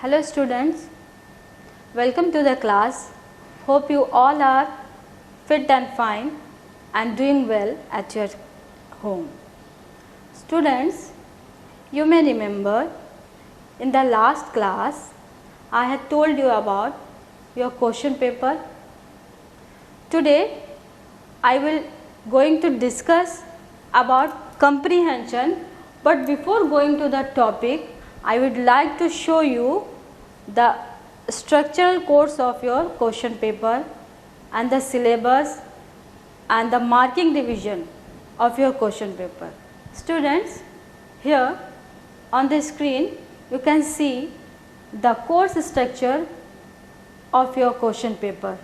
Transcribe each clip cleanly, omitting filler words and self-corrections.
Hello students, welcome to the class. Hope you all are fit and fine and doing well at your home. Students, you may remember in the last class I had told you about your question paper. Today I will going to discuss about comprehension, but before going to the topic I would like to show you the structural course of your question paper and the syllabus and the marking division of your question paper. Students, here on the screen you can see the course structure of your question paper.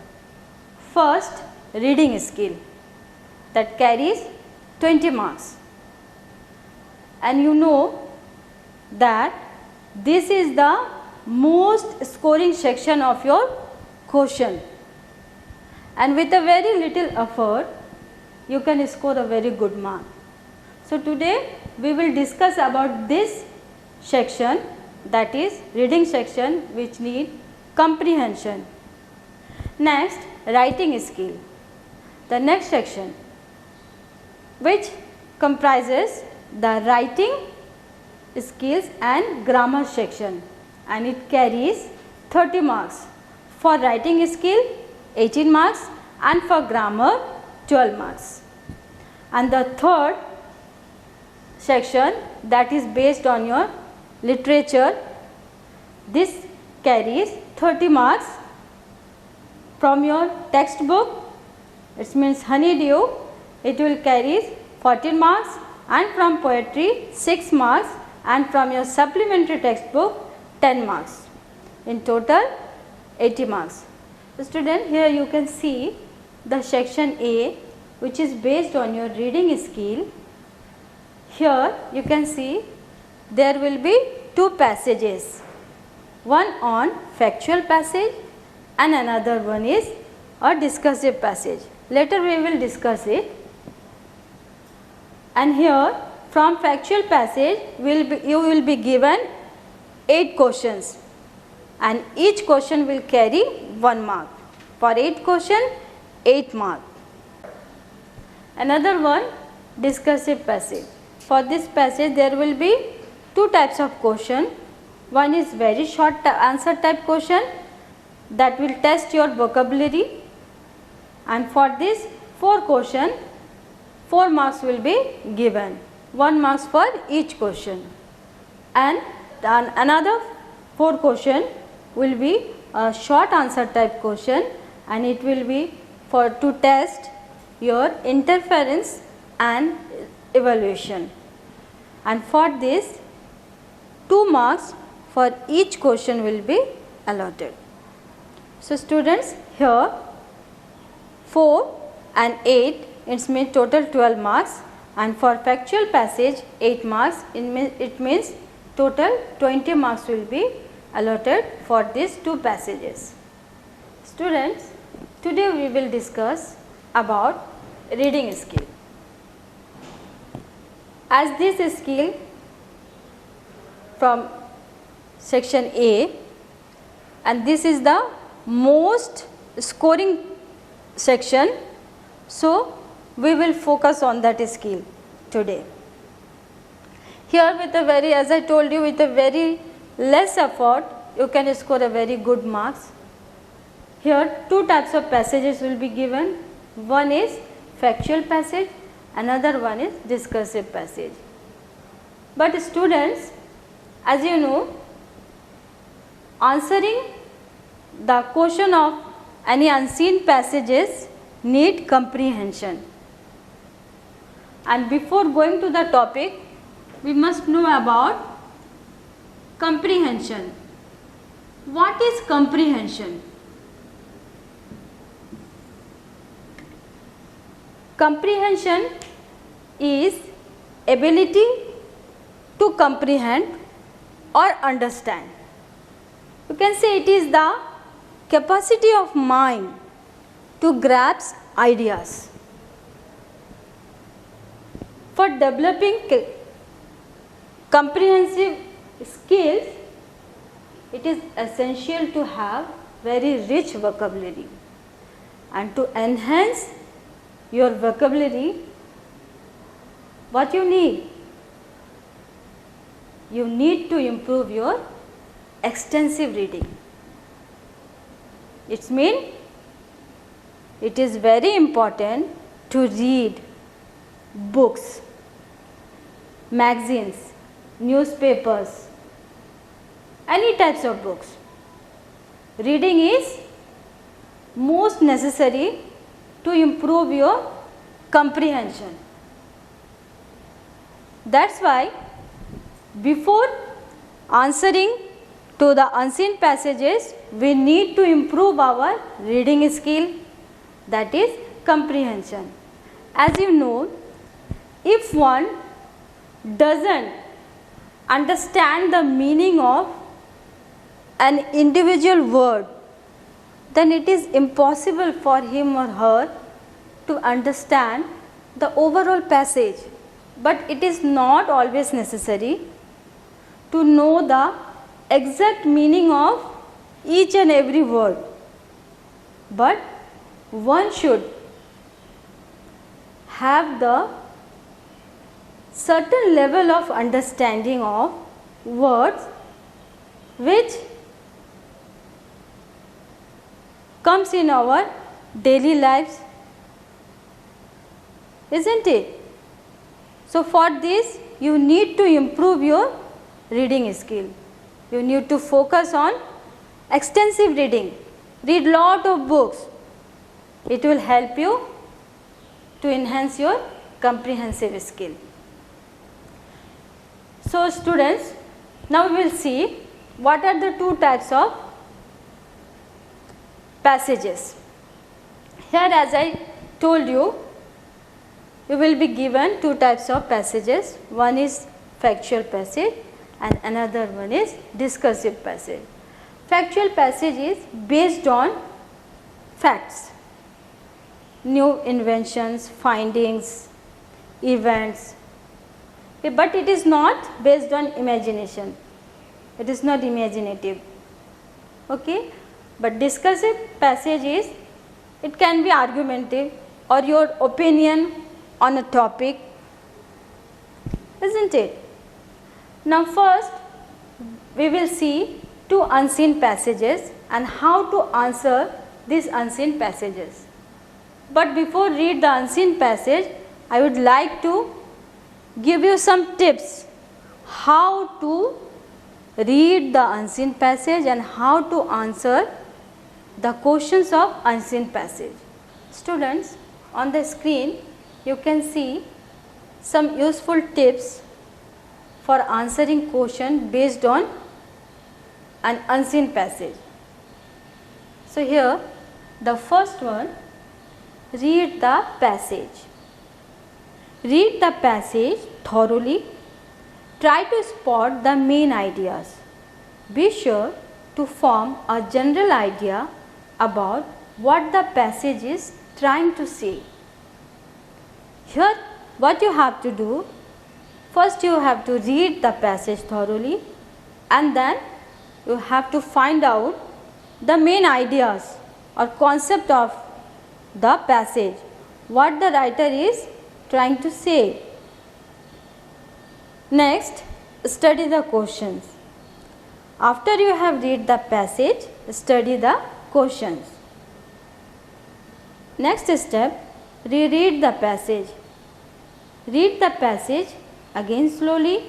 First, reading skill that carries 20 marks, and you know that this is the most scoring section of your question, and with a very little effort you can score a very good mark. So today we will discuss about this section, that is reading section, which need comprehension. Next, writing skill, the next section, which comprises the writing skills and grammar section, and it carries 30 marks. For writing skill 18 marks and for grammar 12 marks. And the third section, that is based on your literature, this carries 30 marks from your textbook, it means Honeydew, it will carry 14 marks, and from poetry 6 marks, and from your supplementary textbook 10 marks. In total 80 marks. So student, here you can see the section A, which is based on your reading skill. Here you can see there will be two passages, one on factual passage and another one is a discursive passage. Later we will discuss it. And here from factual passage you will be given 8 questions, and each question will carry 1 mark. For 8 question 8 mark. Another one, discursive passage. For this passage there will be two types of question. One is very short answer type question that will test your vocabulary, and for this 4 question 4 marks will be given, 1 marks for each question. And another 4 question will be a short answer type question, and it will be for to test your interference and evaluation, and for this 2 marks for each question will be allotted. So students, here 4 and 8, it means total 12 marks, and for factual passage 8 marks, it means total 20 marks will be allotted for these two passages. Students, today we will discuss about reading skill. As this skill from section A, and this is the most scoring section, so we will focus on that skill today. Here with a very, as I told you, with a very less effort you can score a very good marks. Here two types of passages will be given, one is factual passage, another one is discursive passage. But students, as you know, answering the question of any unseen passages need comprehension. And before going to the topic, we must know about comprehension. What is comprehension? Comprehension is ability to comprehend or understand. You can say it is the capacity of mind to grasp ideas. For developing comprehensive skills, it is essential to have very rich vocabulary, and to enhance your vocabulary, what you need? You need to improve your extensive reading. It means it is very important to read books, magazines, newspapers, any types of books. Reading is most necessary to improve your comprehension. That's why before answering to the unseen passages, we need to improve our reading skill, that is comprehension. As you know, if one doesn't understand the meaning of an individual word, then it is impossible for him or her to understand the overall passage. But it is not always necessary to know the exact meaning of each and every word, but one should have the certain level of understanding of words which comes in our daily lives, isn't it? So, for this you need to improve your reading skill. You need to focus on extensive reading. Read lot of books. It will help you to enhance your comprehensive skill. So, students, now we will see what are the two types of passages. Here, as I told you, you will be given two types of passages. One is factual passage and another one is discursive passage. Factual passage is based on facts, new inventions, findings, events, but it is not based on imagination. It is not imaginative. Okay? But discursive passage is, it can be argumentative or your opinion on a topic, isn't it? Now, first we will see two unseen passages and how to answer these unseen passages. But before read the unseen passage, I would like to give you some tips how to read the unseen passage and how to answer the questions of unseen passage. Students, on the screen you can see some useful tips for answering question based on an unseen passage. So, here the first one, read the passage. Read the passage thoroughly. Try to spot the main ideas. Be sure to form a general idea about what the passage is trying to say. Here, what you have to do, first you have to read the passage thoroughly and then you have to find out the main ideas or concept of the passage, what the writer is trying to say. Next, study the questions. After you have read the passage, study the questions. Next step, reread the passage. Read the passage again slowly.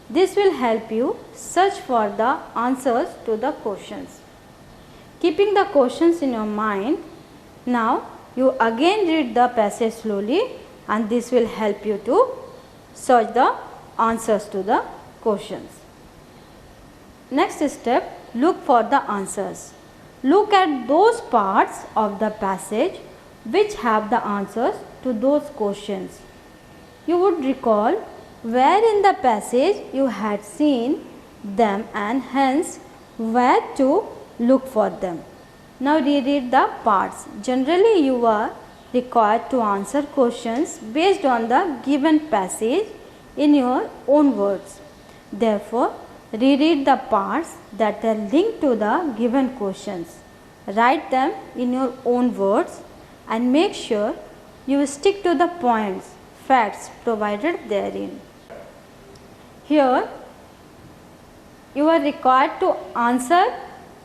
This will help you search for the answers to the questions. Keeping the questions in your mind, now you again read the passage slowly and this will help you to search the answers to the questions. Next step, look for the answers. Look at those parts of the passage which have the answers to those questions. You would recall where in the passage you had seen them and hence where to look for them. Now reread the parts. Generally you are required to answer questions based on the given passage in your own words. Therefore, reread the parts that are linked to the given questions. Write them in your own words and make sure you stick to the points, facts provided therein. Here, you are required to answer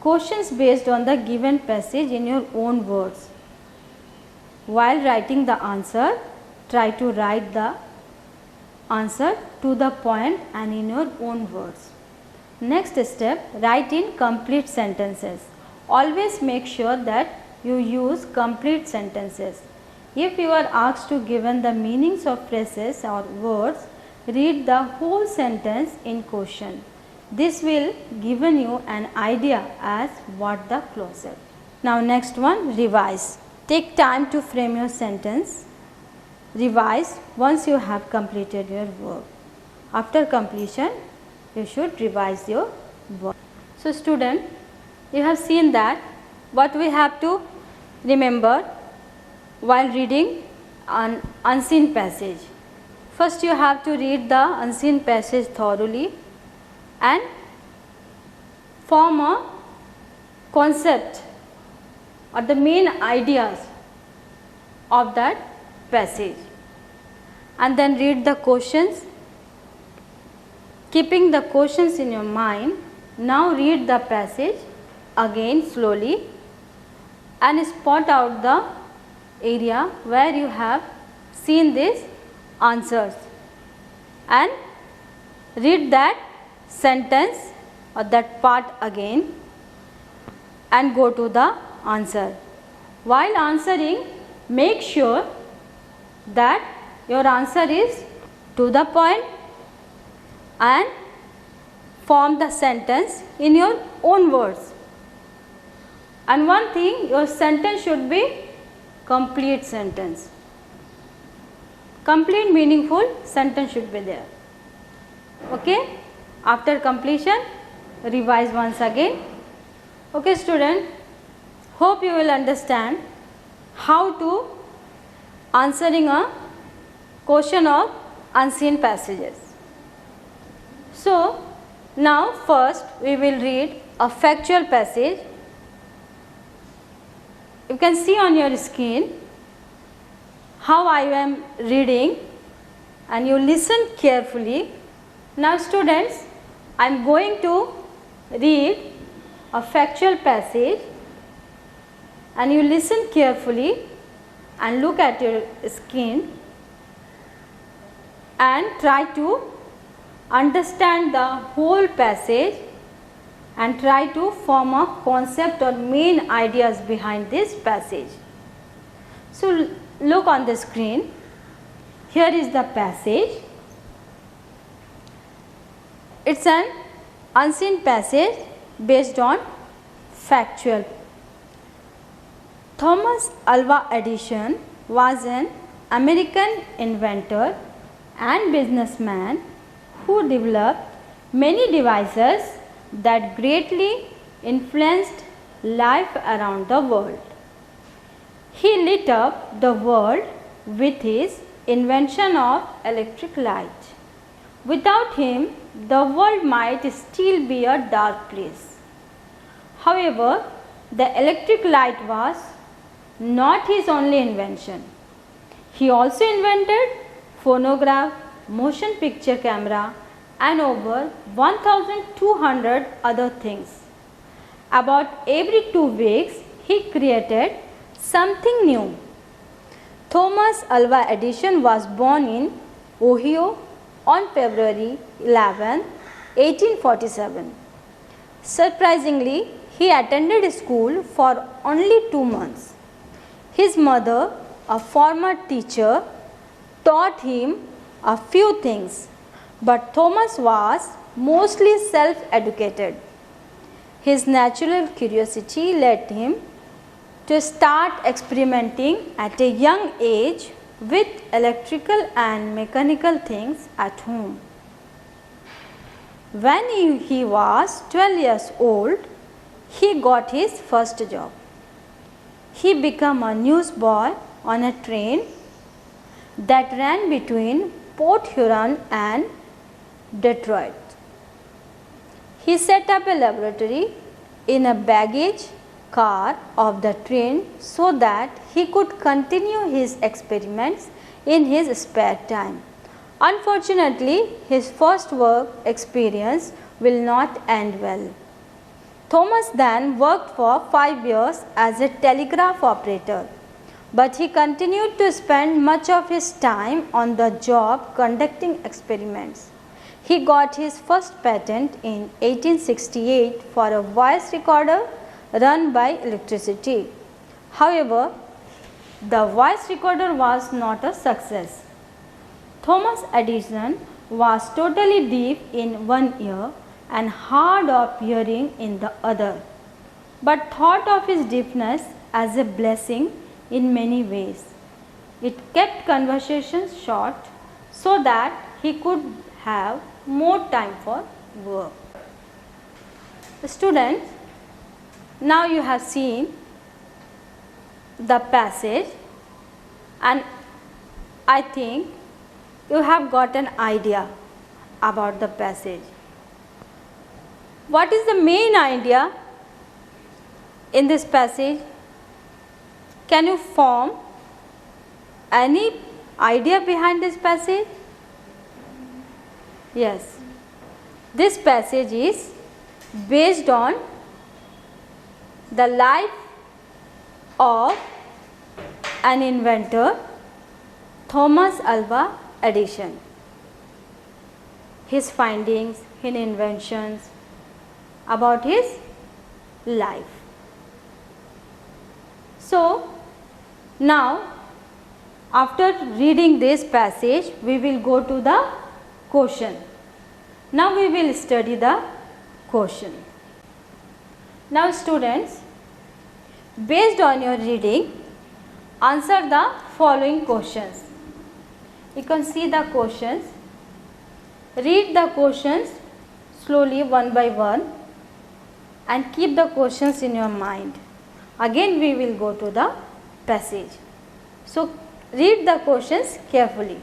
questions based on the given passage in your own words. While writing the answer, try to write the answer to the point and in your own words. Next step, write in complete sentences. Always make sure that you use complete sentences. If you are asked to given the meanings of phrases or words, read the whole sentence in question. This will given you an idea as what the clause is. Now next one, revise. Take time to frame your sentence. Revise once you have completed your work. After completion, you should revise your work. So student, you have seen that what we have to remember while reading an unseen passage. First you have to read the unseen passage thoroughly and form a concept or the main ideas of that passage, and then read the questions. Keeping the questions in your mind, now read the passage again slowly and spot out the area where you have seen these answers and read that sentence or that part again and go to the answer. While answering, make sure that your answer is to the point and form the sentence in your own words. And one thing, your sentence should be complete sentence. Complete meaningful sentence should be there. Okay? After completion, revise once again. Okay student, hope you will understand how to answering a question of unseen passages. So now first we will read a factual passage. You can see on your screen how I am reading and you listen carefully. Now students, I am going to read a factual passage and you listen carefully and look at your screen and try to understand the whole passage and try to form a concept or main ideas behind this passage. So look on the screen. Here is the passage. It's an unseen passage based on factual. Thomas Alva Edison was an American inventor and businessman who developed many devices that greatly influenced life around the world. He lit up the world with his invention of electric light. Without him, the world might still be a dark place. However, the electric light was not his only invention. He also invented phonograph, motion picture camera and over 1200 other things. About every 2 weeks, he created something new. Thomas Alva Edison was born in Ohio on February 11, 1847. Surprisingly, he attended school for only 2 months. His mother, a former teacher, taught him a few things, but Thomas was mostly self-educated. His natural curiosity led him to start experimenting at a young age with electrical and mechanical things at home. When he was 12 years old, he got his first job. He became a newsboy on a train that ran between Port Huron and Detroit. He set up a laboratory in a baggage car of the train so that he could continue his experiments in his spare time. Unfortunately, his first work experience will not end well. Thomas then worked for 5 years as a telegraph operator, but he continued to spend much of his time on the job conducting experiments. He got his first patent in 1868 for a voice recorder run by electricity. However, the voice recorder was not a success. Thomas Edison was totally deaf in one ear and hard of hearing in the other, but thought of his deafness as a blessing in many ways. It kept conversations short so that he could have more time for work. Students, now you have seen the passage, and I think you have got an idea about the passage. What is the main idea in this passage? Can you form any idea behind this passage? Yes, this passage is based on the life of an inventor, Thomas Alva Edison. His findings, his inventions, about his life. So, now after reading this passage, we will go to the question. Now we will study the question. Now students, based on your reading, answer the following questions. You can see the questions. Read the questions slowly one by one and keep the questions in your mind. Again we will go to the passage. So read the questions carefully.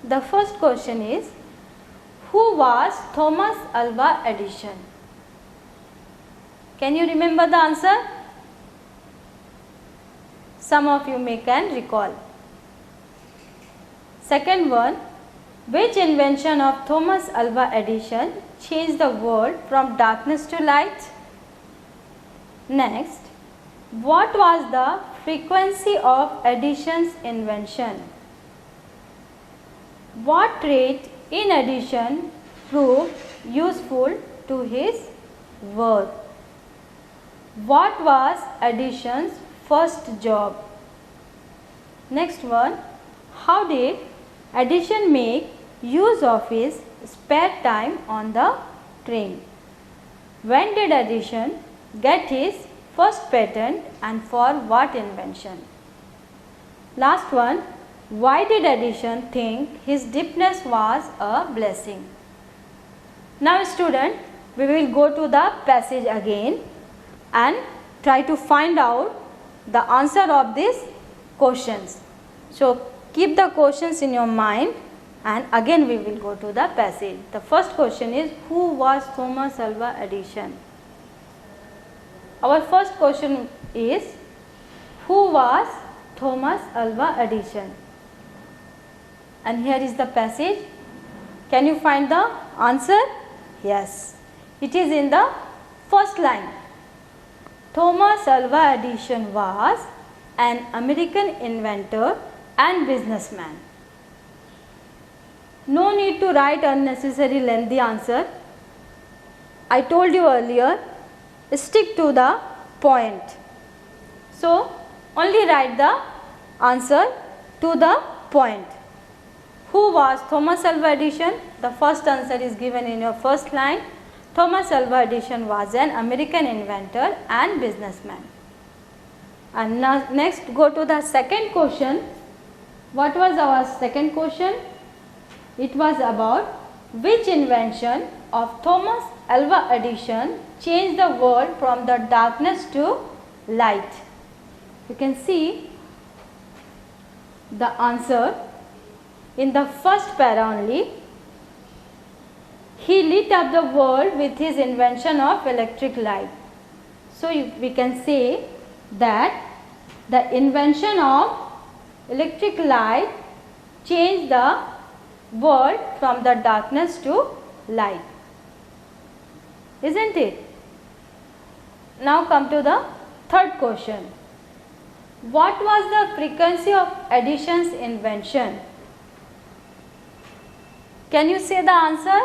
The first question is, who was Thomas Alva Edison? Can you remember the answer? Some of you may can recall. Second one, which invention of Thomas Alva Edison changed the world from darkness to light? Next, what was the frequency of Edison's invention? What trait in Edison proved useful to his work? What was Edison's first job? Next one, how did Edison make use of his spare time on the train? When did Edison get his first patent and for what invention? Last one, why did Edison think his deafness was a blessing? Now student, we will go to the passage again and try to find out the answer of these questions. So keep the questions in your mind and again we will go to the passage. The first question is, who was Thomas Alva Edison? Our first question is, who was Thomas Alva Edison? And here is the passage. Can you find the answer? Yes, it is in the first line. Thomas Alva Edison was an American inventor and businessman. No need to write unnecessary lengthy answer. I told you earlier, stick to the point. So only write the answer to the point. Who was Thomas Alva Edison? The first answer is given in your first line. Thomas Alva Edison was an American inventor and businessman. And now next go to the second question. What was our second question? It was about which invention of Thomas Alva Edison changed the world from the darkness to light. You can see the answer in the first para only. he lit up the world with his invention of electric light. So we can say that the invention of electric light changed the world from the darkness to light. Isn't it? Now come to the third question. What was the frequency of Edison's invention? Can you say the answer?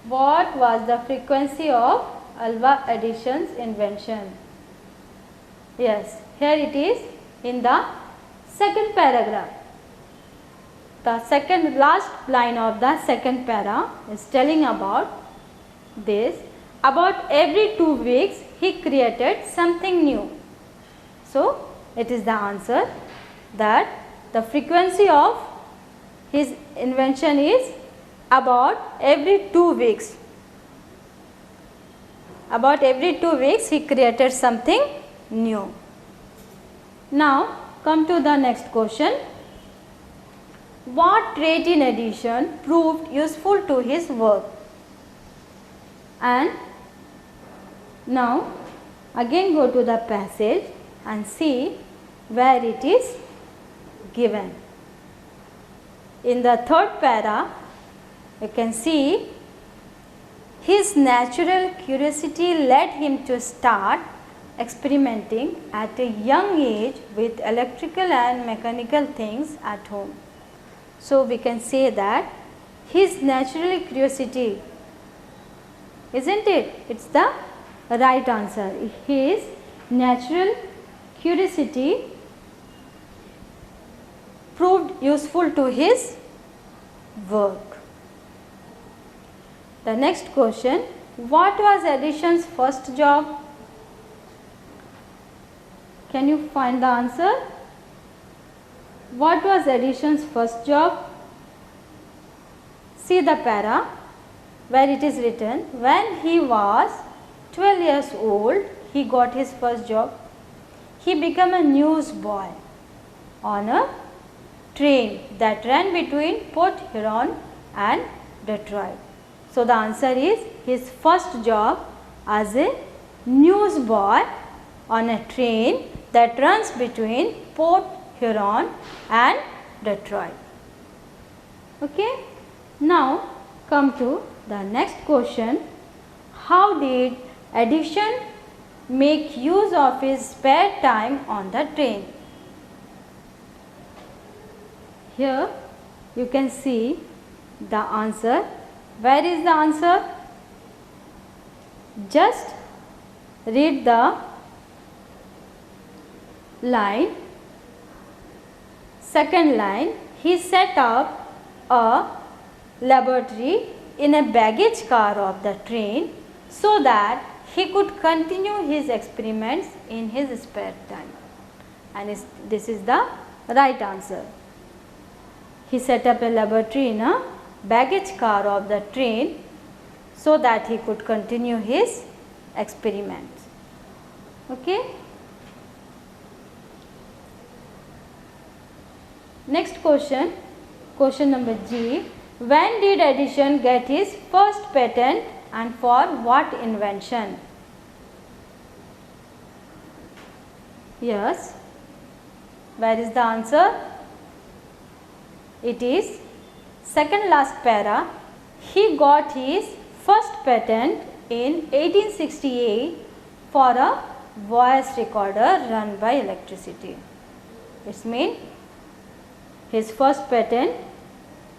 What was the frequency of Alva Edison's invention? Yes, here it is in the second paragraph. The second last line of the second para is telling about this. About every 2 weeks he created something new. So it is the answer that the frequency of his invention is about every 2 weeks. About every 2 weeks he created something new. Now come to the next question. What trait in Edison proved useful to his work? And now again go to the passage and see where it is given. In the third para you can see his natural curiosity led him to start experimenting at a young age with electrical and mechanical things at home. So we can say that his natural curiosity, isn't it? It's the right answer. His natural curiosity proved useful to his work. The next question, what was Edison's first job? Can you find the answer? What was Edison's first job? See the para where it is written, when he was 12 years old, he got his first job. He became a newsboy on a train that ran between Port Huron and Detroit. So the answer is his first job as a newsboy on a train that runs between Port Huron and Detroit. Okay. Now come to the next question. How did Edison make use of his spare time on the train? Here you can see the answer. Where is the answer? Just read the line. Second line, he set up a laboratory in a baggage car of the train so that he could continue his experiments in his spare time. And this is the right answer. He set up a laboratory in a baggage car of the train so that he could continue his experiments. Okay. Next question, question number G. When did Edison get his first patent and for what invention? Yes. Where is the answer? It is second last para. He got his first patent in 1868 for a voice recorder run by electricity. It means his first patent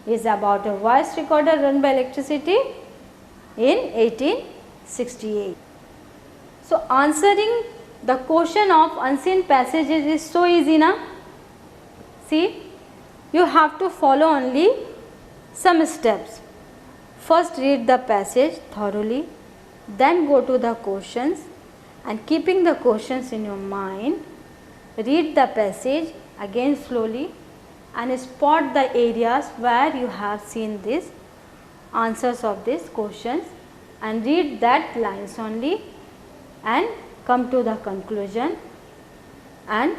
is about a voice recorder run by electricity in 1868. So answering the question of unseen passages is so easy now. See, you have to follow only some steps. First read the passage thoroughly, then go to the questions and keeping the questions in your mind, read the passage again slowly and spot the areas where you have seen these answers of these questions and read that lines only and come to the conclusion and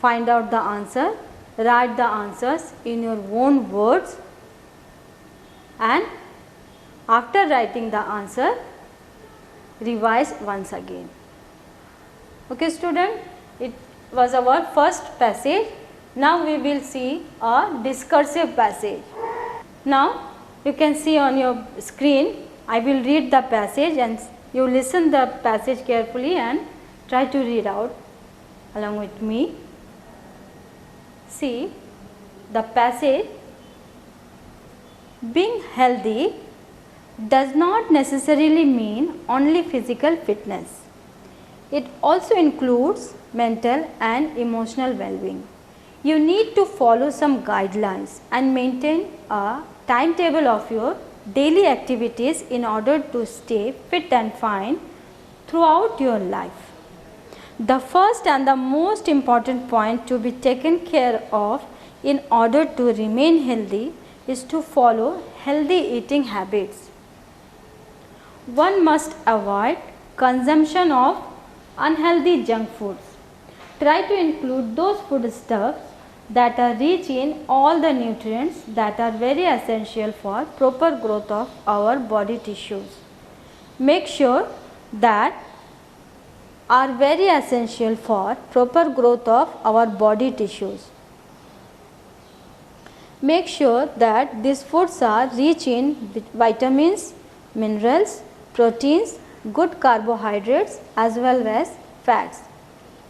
find out the answer write the answers in your own words, and after writing the answer, revise once again. Okay student, it was our first passage. Now we will see a discursive passage. Now you can see on your screen, I will read the passage and you listen the passage carefully and try to read out along with me. See the passage. Being healthy does not necessarily mean only physical fitness. It also includes mental and emotional well-being. You need to follow some guidelines and maintain a timetable of your daily activities in order to stay fit and fine throughout your life. The first and the most important point to be taken care of in order to remain healthy is to follow healthy eating habits. One must avoid consumption of unhealthy junk foods. Try to include those foodstuffs that are rich in all the nutrients that are very essential for proper growth of our body tissues. Make sure that are very essential for proper growth of our body tissues. Make sure that these foods are rich in vitamins, minerals, proteins, good carbohydrates as well as fats.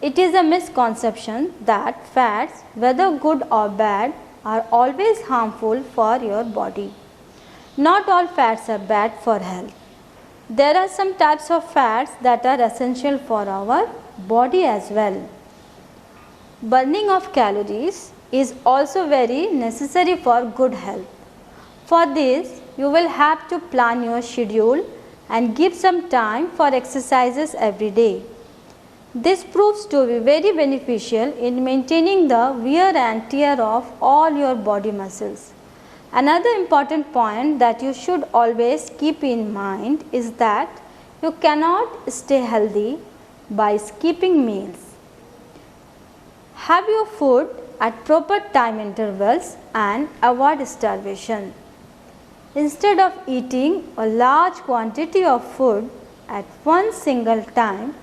It is a misconception that fats, whether good or bad, are always harmful for your body. Not all fats are bad for health. There are some types of fats that are essential for our body as well. Burning of calories is also very necessary for good health. For this, you will have to plan your schedule and give some time for exercises every day. This proves to be very beneficial in maintaining the wear and tear of all your body muscles. Another important point that you should always keep in mind is that you cannot stay healthy by skipping meals. Have your food at proper time intervals and avoid starvation. Instead of eating a large quantity of food at one single time,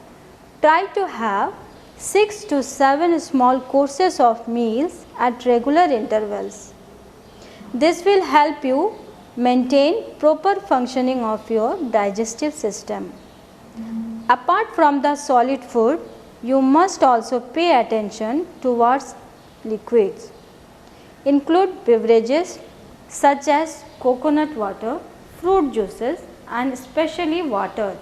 try to have 6 to 7 small courses of meals at regular intervals. This will help you maintain proper functioning of your digestive system. Apart from the solid food, you must also pay attention towards liquids. Include beverages such as coconut water, fruit juices and especially water.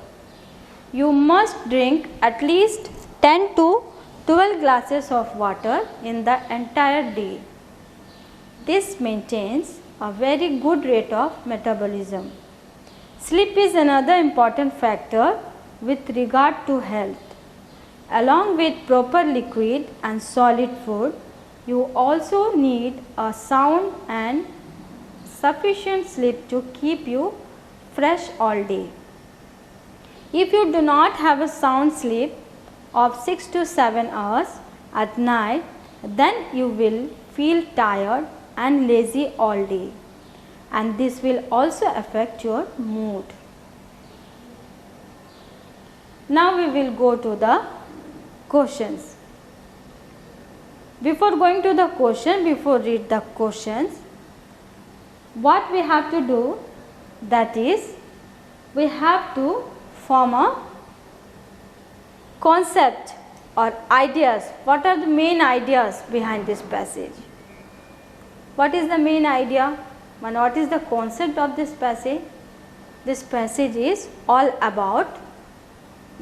You must drink at least 10 to 12 glasses of water in the entire day. This maintains a very good rate of metabolism. Sleep is another important factor with regard to health. Along with proper liquid and solid food, you also need a sound and sufficient sleep to keep you fresh all day. If you do not have a sound sleep of 6 to 7 hours at night, then you will feel tired and lazy all day, and this will also affect your mood. Now we will go to the questions. Before going to the question, before read the questions, what we have to do, that is, we have to form a concept or ideas. What are the main ideas behind this passage? What is the main idea and what is the concept of this passage? This passage is all about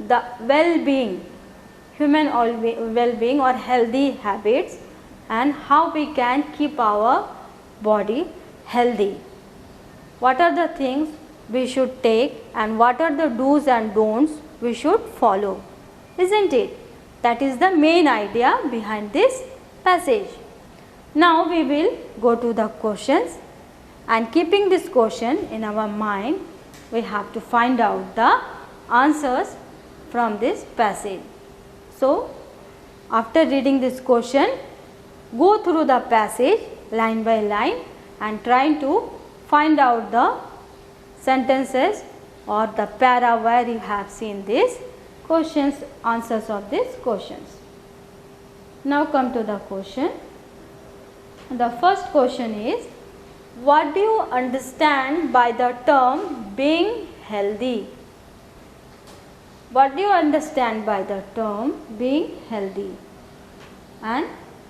the well-being, human well-being or healthy habits, and how we can keep our body healthy. What are the things we should take and what are the do's and don'ts we should follow, isn't it? That is the main idea behind this passage. Now we will go to the questions, and keeping this question in our mind, we have to find out the answers from this passage. So, after reading this question, go through the passage line by line and trying to find out the sentences or the para where you have seen these questions, answers of these questions. Now come to the question. The first question is, what do you understand by the term being healthy? What do you understand by the term being healthy? And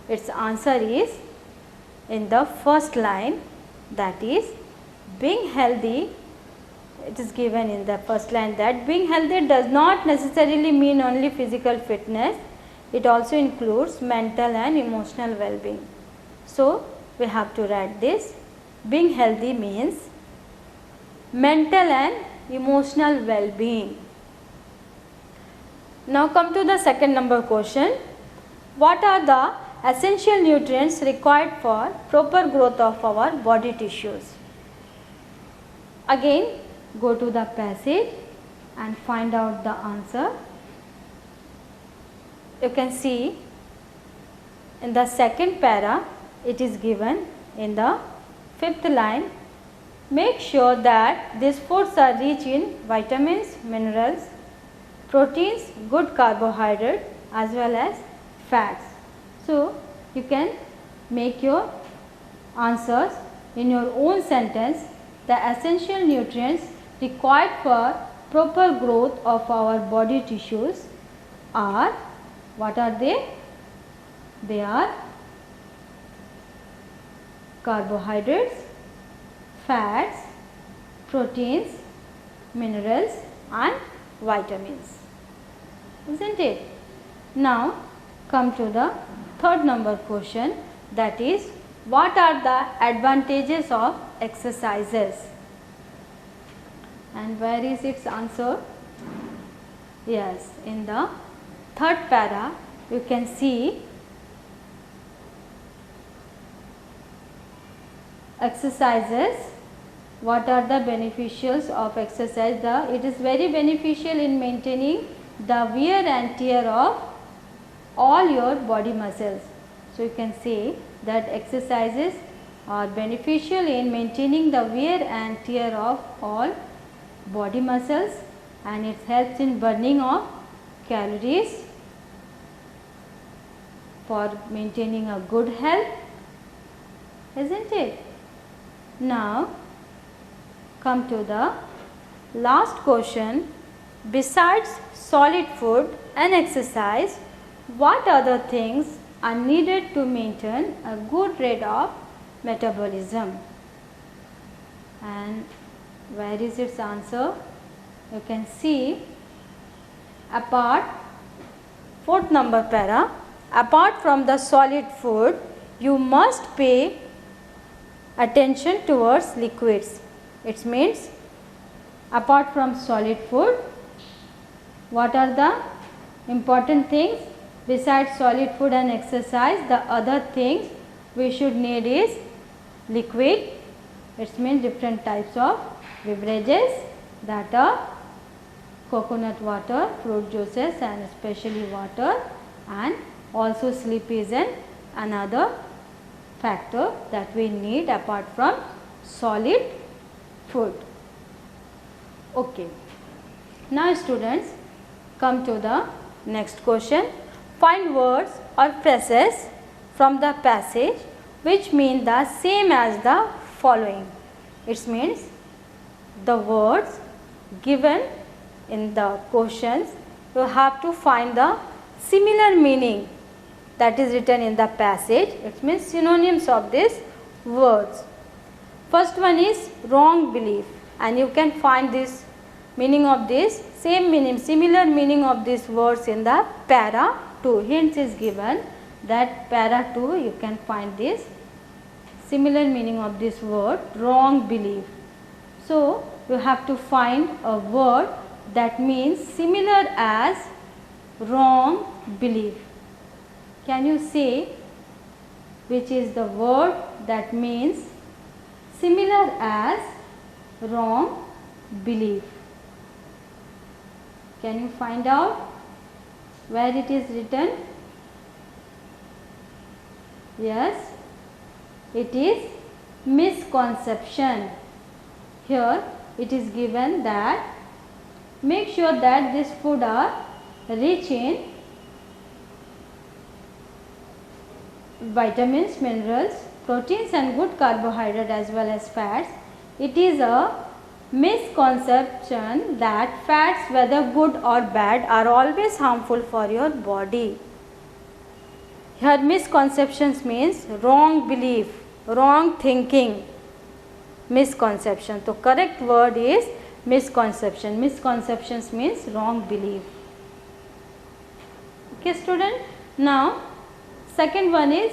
its answer is in the first line, that is being healthy. It is given in the first line that being healthy does not necessarily mean only physical fitness. It also includes mental and emotional well-being. So, we have to write this. Being healthy means mental and emotional well-being. Now come to the second number question. What are the essential nutrients required for proper growth of our body tissues? Again, go to the passage and find out the answer. You can see in the second para, it is given in the fifth line. Make sure that these foods are rich in vitamins, minerals, proteins, good carbohydrates as well as fats. So, you can make your answers in your own sentence. The essential nutrients required for proper growth of our body tissues are, what are they? They are carbohydrates, fats, proteins, minerals and vitamins. Isn't it? Now come to the third number question, that is, what are the advantages of exercises? And where is its answer? Yes, in the third para you can see exercises. What are the beneficials of exercise? It is very beneficial in maintaining the wear and tear of all your body muscles. So, you can say that exercises are beneficial in maintaining the wear and tear of all body muscles, and it helps in burning of calories for maintaining a good health, isn't it? Now come to the last question. Besides solid food and exercise, what other things are needed to maintain a good rate of metabolism? And where is its answer? You can see fourth number para, apart from the solid food, you must pay attention towards liquids. It means apart from solid food, what are the important things? Besides solid food and exercise, the other things we should need is liquid. It means different types of beverages, that are coconut water, fruit juices and especially water, and also sleep is another factor that we need apart from solid food. Okay. Now students, come to the next question. Find words or phrases from the passage which mean the same as the following. It means the words given in the questions, you have to find the similar meaning that is written in the passage. It means synonyms of these words. First one is wrong belief, and you can find this meaning of this same meaning, similar meaning of these words in the para 2. Hints is given that para 2 you can find this similar meaning of this word wrong belief. So, you have to find a word that means similar as wrong belief. Can you say which is the word that means similar as wrong belief? Can you find out where it is written? Yes, it is misconception. Here it is given that make sure that this food are rich in vitamins, minerals, proteins and good carbohydrate as well as fats. It is a misconception that fats, whether good or bad, are always harmful for your body. Here misconceptions means wrong belief, wrong thinking. Misconception. So correct word is misconception. Misconceptions means wrong belief. Okay student. Now second one is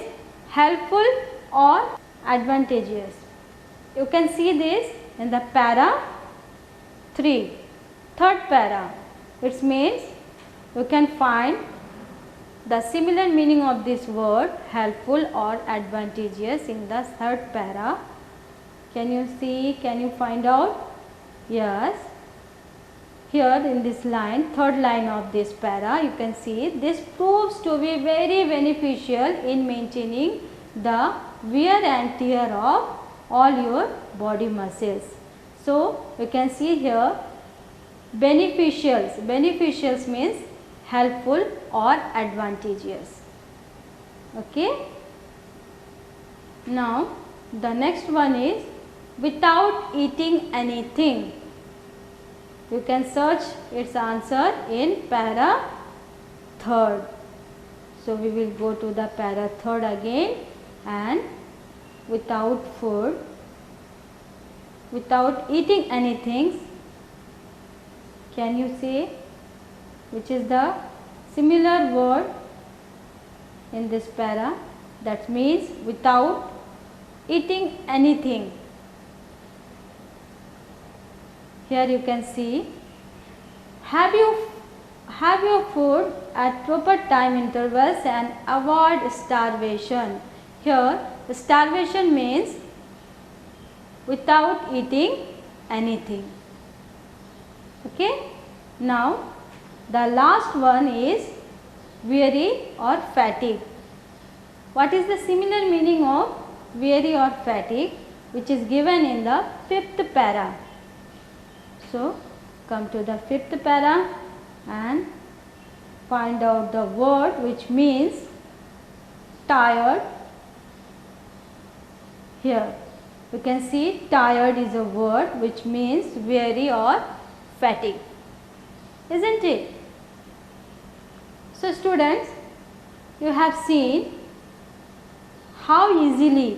helpful or advantageous. You can see this in the para 3, third para. It means you can find the similar meaning of this word helpful or advantageous in the third para. Can you see? Can you find out? Yes. Here in this line, third line of this para, you can see this proves to be very beneficial in maintaining the wear and tear of all your body muscles. So you can see here beneficials. Beneficials means helpful or advantageous. Okay. Now the next one is without eating anything. You can search its answer in para third. So we will go to the para third again, and without food, without eating anything. Can you say which is the similar word in this para? That means without eating anything. Here you can see have your food at proper time intervals and avoid starvation. Here starvation means without eating anything. Okay. Now the last one is weary or fatigue. What is the similar meaning of weary or fatigue, which is given in the fifth para? So come to the fifth para and find out the word which means tired. Here you can see tired is a word which means weary or fatigue, isn't it? So students, you have seen how easily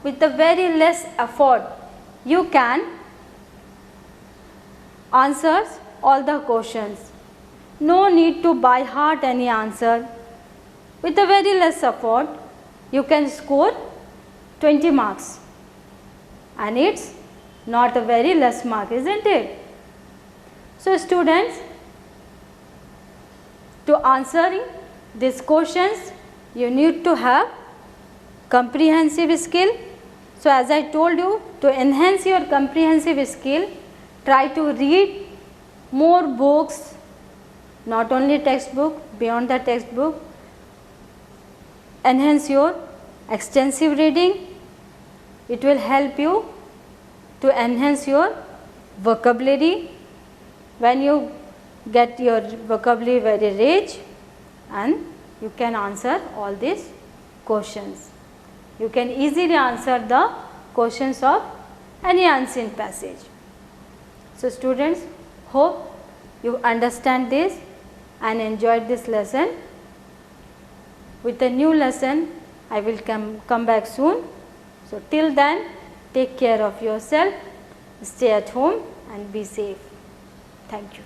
with the very less effort you can answer all the questions. No need to by heart any answer. With a very less effort you can score 20 marks, and it's not a very less mark, isn't it? So students, to answering these questions you need to have comprehensive skill. So as I told you, to enhance your comprehensive skill, try to read more books, not only textbook, beyond the textbook. Enhance your extensive reading. It will help you to enhance your vocabulary. When you get your vocabulary very rich, and you can answer all these questions. You can easily answer the questions of any unseen passage. So students, hope you understand this and enjoyed this lesson. With a new lesson I will come back soon. So till then, take care of yourself, stay at home and be safe. Thank you.